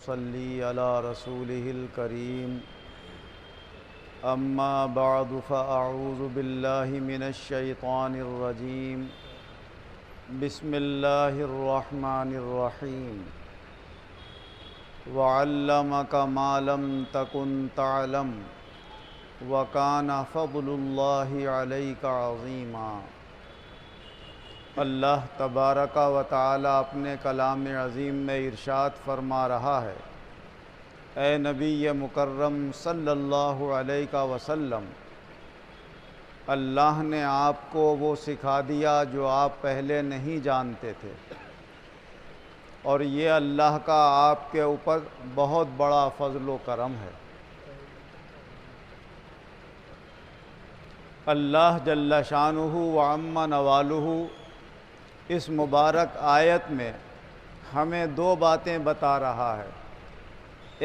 ونصلي على رسوله الكريم أما بعد فأعوذ بالله من الشيطان الرجيم بسم الله الرحمن الرحيم وعلمك ما لم تكن تعلم وكان فضل الله عليك عظيما۔ اللہ تبارک و تعالی اپنے کلام عظیم میں ارشاد فرما رہا ہے، اے نبی مکرم صلی اللہ علیہ وسلم، اللہ نے آپ کو وہ سکھا دیا جو آپ پہلے نہیں جانتے تھے، اور یہ اللہ کا آپ کے اوپر بہت بڑا فضل و کرم ہے۔ اللہ جل شانہ و عم نوالہ اس مبارک آیت میں ہمیں دو باتیں بتا رہا ہے۔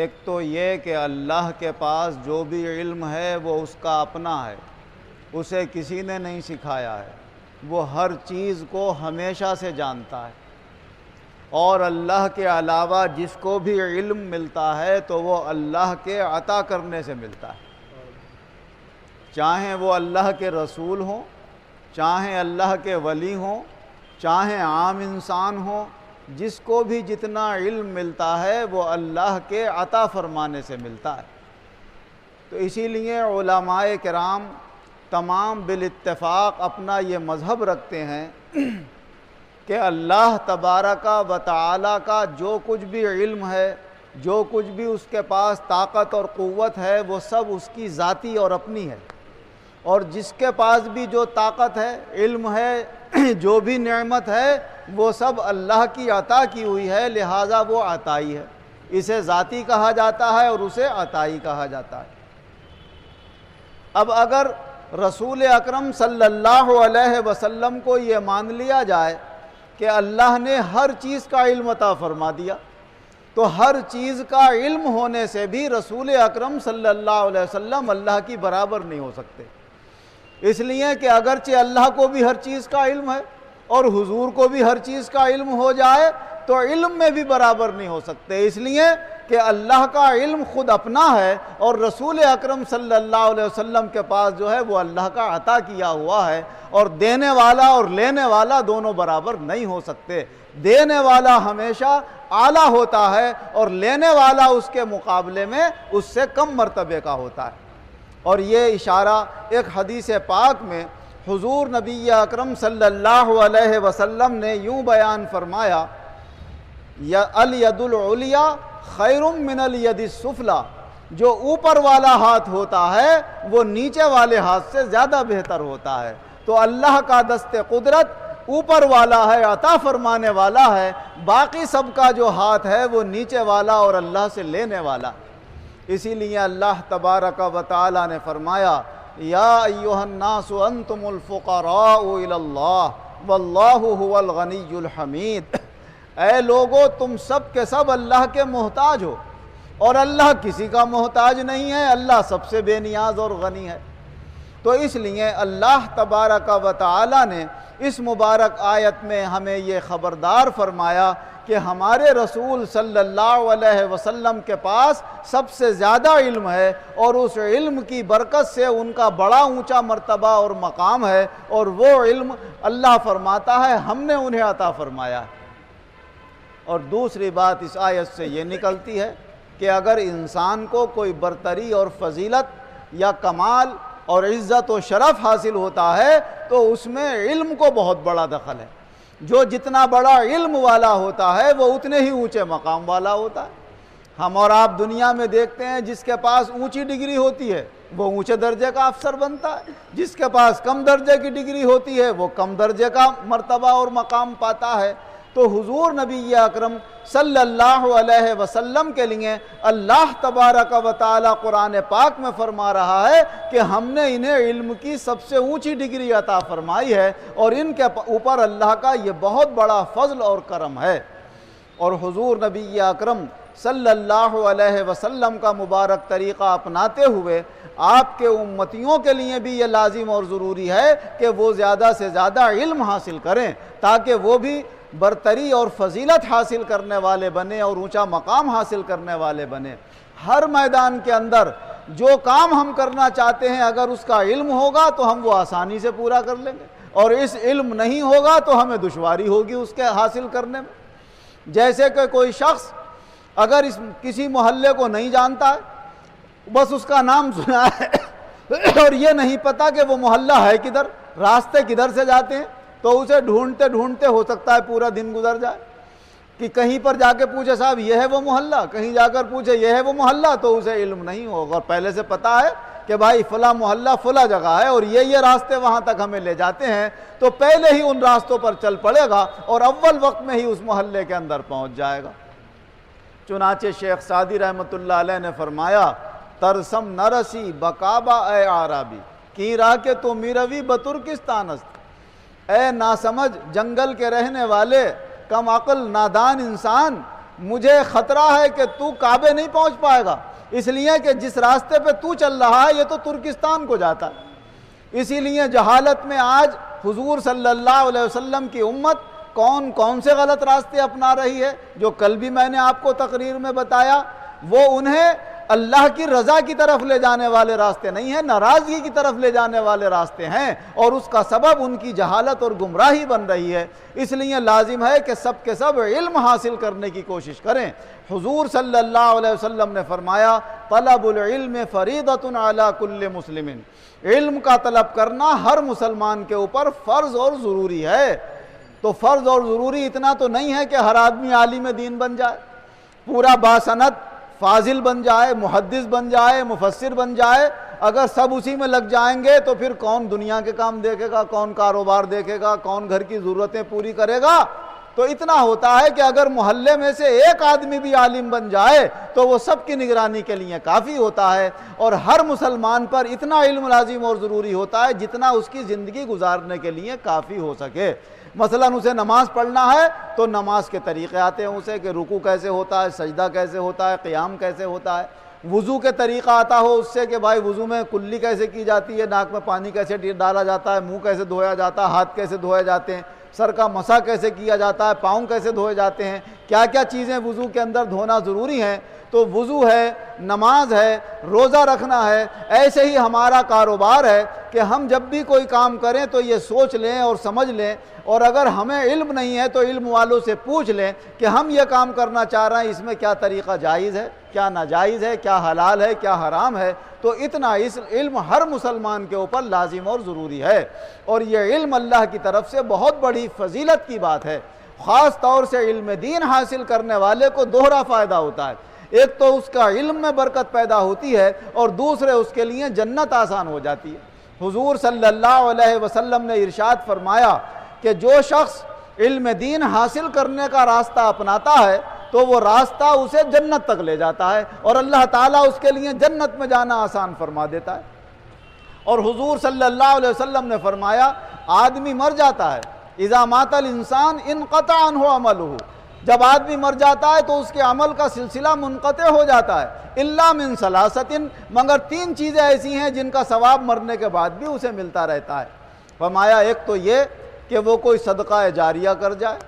ایک تو یہ کہ اللہ کے پاس جو بھی علم ہے وہ اس کا اپنا ہے، اسے کسی نے نہیں سکھایا ہے، وہ ہر چیز کو ہمیشہ سے جانتا ہے، اور اللہ کے علاوہ جس کو بھی علم ملتا ہے تو وہ اللہ کے عطا کرنے سے ملتا ہے، چاہے وہ اللہ کے رسول ہوں، چاہے اللہ کے ولی ہوں، چاہے عام انسان ہو، جس کو بھی جتنا علم ملتا ہے وہ اللہ کے عطا فرمانے سے ملتا ہے۔ تو اسی لیے علماء کرام تمام بالاتفاق اپنا یہ مذہب رکھتے ہیں کہ اللہ تبارک و تعالی کا جو کچھ بھی علم ہے، جو کچھ بھی اس کے پاس طاقت اور قوت ہے، وہ سب اس کی ذاتی اور اپنی ہے، اور جس کے پاس بھی جو طاقت ہے، علم ہے، جو بھی نعمت ہے، وہ سب اللہ کی عطا کی ہوئی ہے، لہٰذا وہ عطائی ہے۔ اسے ذاتی کہا جاتا ہے اور اسے عطائی کہا جاتا ہے۔ اب اگر رسول اکرم صلی اللہ علیہ وسلم کو یہ مان لیا جائے کہ اللہ نے ہر چیز کا علم عطا فرما دیا، تو ہر چیز کا علم ہونے سے بھی رسول اکرم صلی اللہ علیہ وسلم اللہ کی برابر نہیں ہو سکتے، اس لیے کہ اگرچہ اللہ کو بھی ہر چیز کا علم ہے اور حضور کو بھی ہر چیز کا علم ہو جائے تو علم میں بھی برابر نہیں ہو سکتے، اس لیے کہ اللہ کا علم خود اپنا ہے، اور رسول اکرم صلی اللہ علیہ وسلم کے پاس جو ہے وہ اللہ کا عطا کیا ہوا ہے، اور دینے والا اور لینے والا دونوں برابر نہیں ہو سکتے۔ دینے والا ہمیشہ اعلیٰ ہوتا ہے اور لینے والا اس کے مقابلے میں اس سے کم مرتبے کا ہوتا ہے۔ اور یہ اشارہ ایک حدیث پاک میں حضور نبی اکرم صلی اللہ علیہ وسلم نے یوں بیان فرمایا، الید العلیٰ خیر من الید السفلی، جو اوپر والا ہاتھ ہوتا ہے وہ نیچے والے ہاتھ سے زیادہ بہتر ہوتا ہے۔ تو اللہ کا دست قدرت اوپر والا ہے، عطا فرمانے والا ہے، باقی سب کا جو ہاتھ ہے وہ نیچے والا اور اللہ سے لینے والا۔ اسی لیے اللہ تبارک و تعالی نے فرمایا، یا ایھا الناس انتم الفقراء الی اللہ واللہ هو الغنی الحمید، اے لوگو تم سب کے سب اللہ کے محتاج ہو، اور اللہ کسی کا محتاج نہیں ہے، اللہ سب سے بے نیاز اور غنی ہے۔ تو اس لیے اللہ تبارک و تعالی نے اس مبارک آیت میں ہمیں یہ خبردار فرمایا کہ ہمارے رسول صلی اللہ علیہ وسلم کے پاس سب سے زیادہ علم ہے، اور اس علم کی برکت سے ان کا بڑا اونچا مرتبہ اور مقام ہے، اور وہ علم اللہ فرماتا ہے ہم نے انہیں عطا فرمایا ہے۔ اور دوسری بات اس آیت سے یہ نکلتی ہے کہ اگر انسان کو کوئی برتری اور فضیلت یا کمال اور عزت و شرف حاصل ہوتا ہے تو اس میں علم کو بہت بڑا دخل ہے۔ جو جتنا بڑا علم والا ہوتا ہے وہ اتنے ہی اونچے مقام والا ہوتا ہے۔ ہم اور آپ دنیا میں دیکھتے ہیں جس کے پاس اونچی ڈگری ہوتی ہے وہ اونچے درجے کا افسر بنتا ہے، جس کے پاس کم درجے کی ڈگری ہوتی ہے وہ کم درجے کا مرتبہ اور مقام پاتا ہے۔ تو حضور نبی اکرم صلی اللہ علیہ وسلم کے لیے اللہ تبارک و تعالی قرآن پاک میں فرما رہا ہے کہ ہم نے انہیں علم کی سب سے اونچی ڈگری عطا فرمائی ہے، اور ان کے اوپر اللہ کا یہ بہت بڑا فضل اور کرم ہے۔ اور حضور نبی اکرم صلی اللہ علیہ وسلم کا مبارک طریقہ اپناتے ہوئے آپ کے امتیوں کے لیے بھی یہ لازم اور ضروری ہے کہ وہ زیادہ سے زیادہ علم حاصل کریں تاکہ وہ بھی برتری اور فضیلت حاصل کرنے والے بنیں اور اونچا مقام حاصل کرنے والے بنیں۔ ہر میدان کے اندر جو کام ہم کرنا چاہتے ہیں اگر اس کا علم ہوگا تو ہم وہ آسانی سے پورا کر لیں گے، اور اس علم نہیں ہوگا تو ہمیں دشواری ہوگی اس کے حاصل کرنے میں۔ جیسے کہ کوئی شخص اگر کسی محلے کو نہیں جانتا ہے، بس اس کا نام سنا ہے اور یہ نہیں پتا کہ وہ محلہ ہے کدھر، راستے کدھر سے جاتے ہیں، تو اسے ڈھونڈتے ڈھونڈتے ہو سکتا ہے پورا دن گزر جائے، کہ کہیں پر جا کے پوچھے صاحب یہ ہے وہ محلہ، کہیں جا کر پوچھے یہ ہے وہ محلہ، تو اسے علم نہیں ہوگا، اور پہلے سے پتا ہے کہ بھائی فلاں محلہ فلاں جگہ ہے اور یہ راستے وہاں تک ہمیں لے جاتے ہیں، تو پہلے ہی ان راستوں پر چل پڑے گا اور اول وقت میں ہی اس محلے کے اندر پہنچ جائے گا۔ چنانچہ شیخ سعدی رحمۃ اللہ علیہ نے فرمایا، ترسم نرسی بکابا اے عربی کی راہ کے تو میروی بترکستان است۔ اے ناسمجھ جنگل کے رہنے والے کم عقل نادان انسان، مجھے خطرہ ہے کہ تو کعبے نہیں پہنچ پائے گا، اس لیے کہ جس راستے پہ تو چل رہا ہے یہ تو ترکستان کو جاتا ہے۔ اسی لیے جہالت میں آج حضور صلی اللہ علیہ وسلم کی امت کون سے غلط راستے اپنا رہی ہے، جو کل بھی میں نے آپ کو تقریر میں بتایا، وہ انہیں اللہ کی رضا کی طرف لے جانے والے راستے نہیں ہیں، ناراضگی کی طرف لے جانے والے راستے ہیں، اور اس کا سبب ان کی جہالت اور گمراہی بن رہی ہے۔ اس لیے لازم ہے کہ سب کے سب علم حاصل کرنے کی کوشش کریں۔ حضور صلی اللہ علیہ وسلم نے فرمایا، طلب العلم فریضۃ علی کل مسلم، علم کا طلب کرنا ہر مسلمان کے اوپر فرض اور ضروری ہے۔ تو فرض اور ضروری اتنا تو نہیں ہے کہ ہر آدمی عالم دین بن جائے، پورا باسند فاضل بن جائے، محدث بن جائے، مفسر بن جائے۔ اگر سب اسی میں لگ جائیں گے تو پھر کون دنیا کے کام دیکھے گا، کون کاروبار دیکھے گا، کون گھر کی ضرورتیں پوری کرے گا؟ تو اتنا ہوتا ہے کہ اگر محلے میں سے ایک آدمی بھی عالم بن جائے تو وہ سب کی نگرانی کے لیے کافی ہوتا ہے، اور ہر مسلمان پر اتنا علم لازم اور ضروری ہوتا ہے جتنا اس کی زندگی گزارنے کے لیے کافی ہو سکے۔ مثلا اسے نماز پڑھنا ہے تو نماز کے طریقے آتے ہیں اسے، کہ رکوع کیسے ہوتا ہے، سجدہ کیسے ہوتا ہے، قیام کیسے ہوتا ہے۔ وضو کے طریقہ آتا ہو اس سے کہ بھائی وضو میں کلی کیسے کی جاتی ہے، ناک میں پانی کیسے ڈالا جاتا ہے، منہ کیسے دھویا جاتا ہے، ہاتھ کیسے دھوئے جاتے ہیں، سر کا مسح کیسے کیا جاتا ہے، پاؤں کیسے دھوئے جاتے ہیں، کیا کیا چیزیں وضو کے اندر دھونا ضروری ہیں۔ تو وضو ہے، نماز ہے، روزہ رکھنا ہے۔ ایسے ہی ہمارا کاروبار ہے کہ ہم جب بھی کوئی کام کریں تو یہ سوچ لیں اور سمجھ لیں، اور اگر ہمیں علم نہیں ہے تو علم والوں سے پوچھ لیں کہ ہم یہ کام کرنا چاہ رہے ہیں، اس میں کیا طریقہ جائز ہے، کیا ناجائز ہے، کیا حلال ہے، کیا حرام ہے۔ تو اتنا اس علم ہر مسلمان کے اوپر لازم اور ضروری ہے، اور یہ علم اللہ کی طرف سے بہت بڑی فضیلت کی بات ہے۔ خاص طور سے علم دین حاصل کرنے والے کو دوہرا فائدہ ہوتا ہے، ایک تو اس کا علم میں برکت پیدا ہوتی ہے، اور دوسرے اس کے لیے جنت آسان ہو جاتی ہے۔ حضور صلی اللہ علیہ وسلم نے ارشاد فرمایا کہ جو شخص علم دین حاصل کرنے کا راستہ اپناتا ہے تو وہ راستہ اسے جنت تک لے جاتا ہے، اور اللہ تعالیٰ اس کے لیے جنت میں جانا آسان فرما دیتا ہے۔ اور حضور صلی اللہ علیہ وسلم نے فرمایا، آدمی مر جاتا ہے، اذا مات الانسان انقطع عنہ عملہ، جب آدمی مر جاتا ہے تو اس کے عمل کا سلسلہ منقطع ہو جاتا ہے، الا من ثلاثۃ، مگر تین چیزیں ایسی ہیں جن کا ثواب مرنے کے بعد بھی اسے ملتا رہتا ہے۔ فرمایا ایک تو یہ کہ وہ کوئی صدقہ جاریہ کر جائے،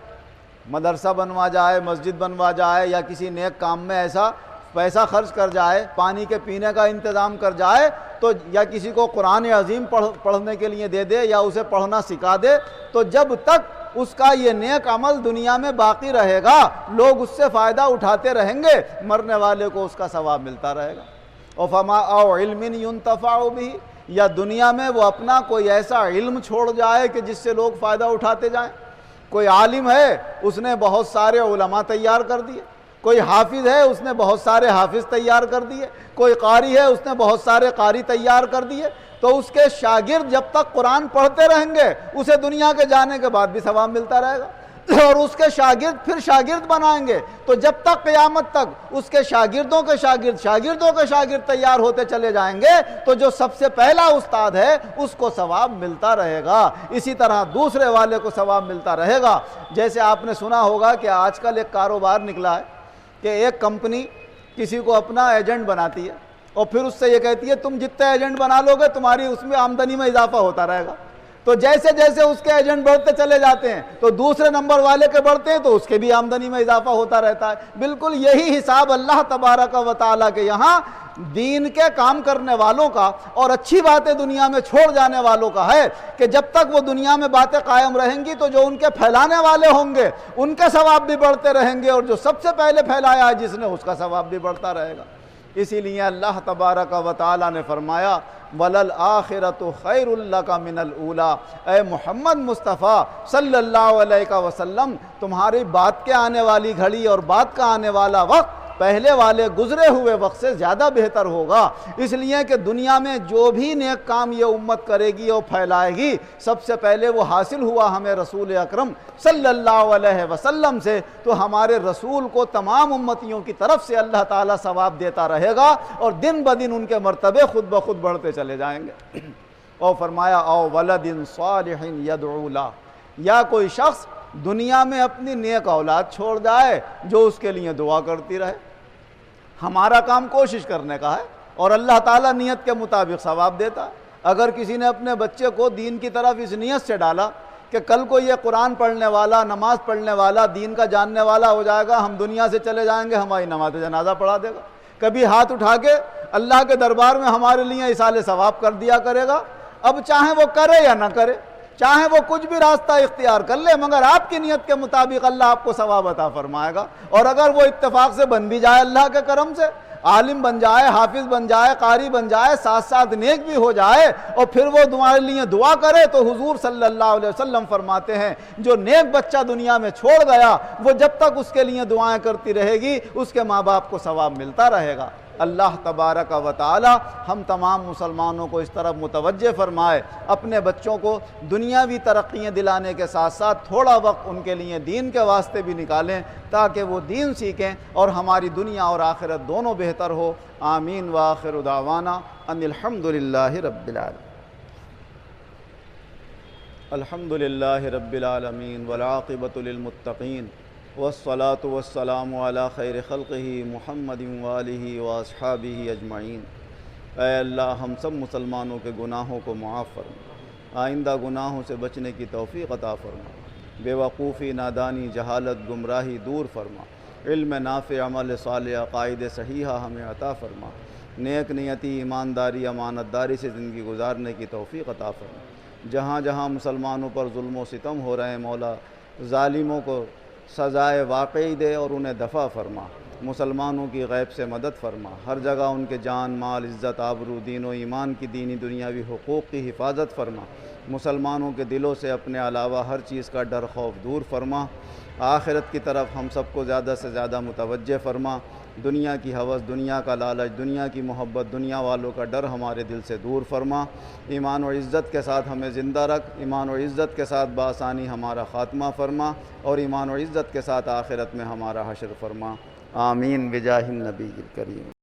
مدرسہ بنوا جائے، مسجد بنوا جائے، یا کسی نیک کام میں ایسا پیسہ خرچ کر جائے، پانی کے پینے کا انتظام کر جائے، تو یا کسی کو قرآن عظیم پڑھنے کے لیے دے دے یا اسے پڑھنا سکھا دے، تو جب تک اس کا یہ نیک عمل دنیا میں باقی رہے گا لوگ اس سے فائدہ اٹھاتے رہیں گے، مرنے والے کو اس کا ثواب ملتا رہے گا۔ فما او علم ينتفع به، یا دنیا میں وہ اپنا کوئی ایسا علم چھوڑ جائے کہ جس سے لوگ فائدہ اٹھاتے جائیں۔ کوئی عالم ہے اس نے بہت سارے علماء تیار کر دیے، کوئی حافظ ہے اس نے بہت سارے حافظ تیار کر دیے، کوئی قاری ہے اس نے بہت سارے قاری تیار کر دیے، تو اس کے شاگرد جب تک قرآن پڑھتے رہیں گے اسے دنیا کے جانے کے بعد بھی ثواب ملتا رہے گا، اور اس کے شاگرد پھر شاگرد بنائیں گے، تو جب تک قیامت تک اس کے شاگردوں کے شاگرد شاگردوں کے شاگرد تیار ہوتے چلے جائیں گے، تو جو سب سے پہلا استاد ہے اس کو ثواب ملتا رہے گا، اسی طرح دوسرے والے کو ثواب ملتا رہے گا۔ جیسے آپ نے سنا ہوگا کہ آج کل ایک کاروبار نکلا ہے کہ ایک کمپنی کسی کو اپنا ایجنٹ بناتی ہے اور پھر اس سے یہ کہتی ہے تم جتنے ایجنٹ بنا لو گے تمہاری اس میں آمدنی میں اضافہ ہوتا رہے گا. تو جیسے جیسے اس کے ایجنٹ بڑھتے چلے جاتے ہیں تو دوسرے نمبر والے کے بڑھتے ہیں تو اس کے بھی آمدنی میں اضافہ ہوتا رہتا ہے. بالکل یہی حساب اللہ تبارک و تعالیٰ کے یہاں دین کے کام کرنے والوں کا اور اچھی باتیں دنیا میں چھوڑ جانے والوں کا ہے کہ جب تک وہ دنیا میں باتیں قائم رہیں گی تو جو ان کے پھیلانے والے ہوں گے ان کے ثواب بھی بڑھتے رہیں گے اور جو سب سے پہلے پھیلایا ہے جس نے اس کا ثواب بھی بڑھتا رہے گا. اسی لیے اللہ تبارک و تعالیٰ نے فرمایا وَلَلْآخِرَةُ خَيْرٌ لَكَ مِنَ الْأُولَىٰ. اے محمد مصطفیٰ صلی اللہ علیہ وسلم تمہاری بات کے آنے والی گھڑی اور بات کا آنے والا وقت پہلے والے گزرے ہوئے وقت سے زیادہ بہتر ہوگا. اس لیے کہ دنیا میں جو بھی نیک کام یہ امت کرے گی اور پھیلائے گی سب سے پہلے وہ حاصل ہوا ہمیں رسول اکرم صلی اللہ علیہ وسلم سے. تو ہمارے رسول کو تمام امتیوں کی طرف سے اللہ تعالیٰ ثواب دیتا رہے گا اور دن بدن ان کے مرتبے خود بخود بڑھتے چلے جائیں گے. اور فرمایا او ولد صالح یدعو له, یا کوئی شخص دنیا میں اپنی نیک اولاد چھوڑ جائے جو اس کے لیے دعا کرتی رہے. ہمارا کام کوشش کرنے کا ہے اور اللہ تعالیٰ نیت کے مطابق ثواب دیتا ہے. اگر کسی نے اپنے بچے کو دین کی طرف اس نیت سے ڈالا کہ کل کو یہ قرآن پڑھنے والا, نماز پڑھنے والا, دین کا جاننے والا ہو جائے گا, ہم دنیا سے چلے جائیں گے, ہماری نماز جنازہ پڑھا دے گا, کبھی ہاتھ اٹھا کے اللہ کے دربار میں ہمارے لیے ایصال ثواب کر دیا کرے گا. اب چاہے وہ کرے یا نہ کرے, چاہے وہ کچھ بھی راستہ اختیار کر لے, مگر آپ کی نیت کے مطابق اللہ آپ کو ثواب عطا فرمائے گا. اور اگر وہ اتفاق سے بن بھی جائے اللہ کے کرم سے, عالم بن جائے, حافظ بن جائے, قاری بن جائے, ساتھ ساتھ نیک بھی ہو جائے اور پھر وہ تمہارے لیے دعا کرے, تو حضور صلی اللہ علیہ وسلم فرماتے ہیں جو نیک بچہ دنیا میں چھوڑ گیا وہ جب تک اس کے لیے دعائیں کرتی رہے گی اس کے ماں باپ کو ثواب ملتا رہے گا. اللہ تبارک و تعالی ہم تمام مسلمانوں کو اس طرف متوجہ فرمائے, اپنے بچوں کو دنیاوی ترقیاں دلانے کے ساتھ ساتھ تھوڑا وقت ان کے لیے دین کے واسطے بھی نکالیں تاکہ وہ دین سیکھیں اور ہماری دنیا اور آخرت دونوں بہتر ہو. آمین. وآخر دعوانا ان الحمدللہ رب العالمین. الحمدللہ رب العالمین والعاقبۃ للمتقین والصلاة والسلام علی خیر خلقہ محمد وآلہ واصحابہ اجمعین. اے اللہ ہم سب مسلمانوں کے گناہوں کو معاف فرما, آئندہ گناہوں سے بچنے کی توفیق عطا فرما, بے وقوفی, نادانی, جہالت, گمراہی دور فرما, علم نافع, عمل صالح, عقائد صحیحہ ہمیں عطا فرما, نیک نیتی, ایمانداری, امانت داری سے زندگی گزارنے کی توفیق عطا فرما. جہاں جہاں مسلمانوں پر ظلم و ستم ہو رہے ہیں مولا ظالموں کو سزائے واقعی دے اور انہیں دفع فرما, مسلمانوں کی غیب سے مدد فرما, ہر جگہ ان کے جان, مال, عزت, آبرو, دین و ایمان کی دینی دنیاوی حقوق کی حفاظت فرما, مسلمانوں کے دلوں سے اپنے علاوہ ہر چیز کا ڈر خوف دور فرما, آخرت کی طرف ہم سب کو زیادہ سے زیادہ متوجہ فرما, دنیا کی ہوس, دنیا کا لالچ, دنیا کی محبت, دنیا والوں کا ڈر ہمارے دل سے دور فرما, ایمان و عزت کے ساتھ ہمیں زندہ رکھ, ایمان و عزت کے ساتھ بآسانی ہمارا خاتمہ فرما اور ایمان و عزت کے ساتھ آخرت میں ہمارا حشر فرما. آمین بجاہ النبی الکریم.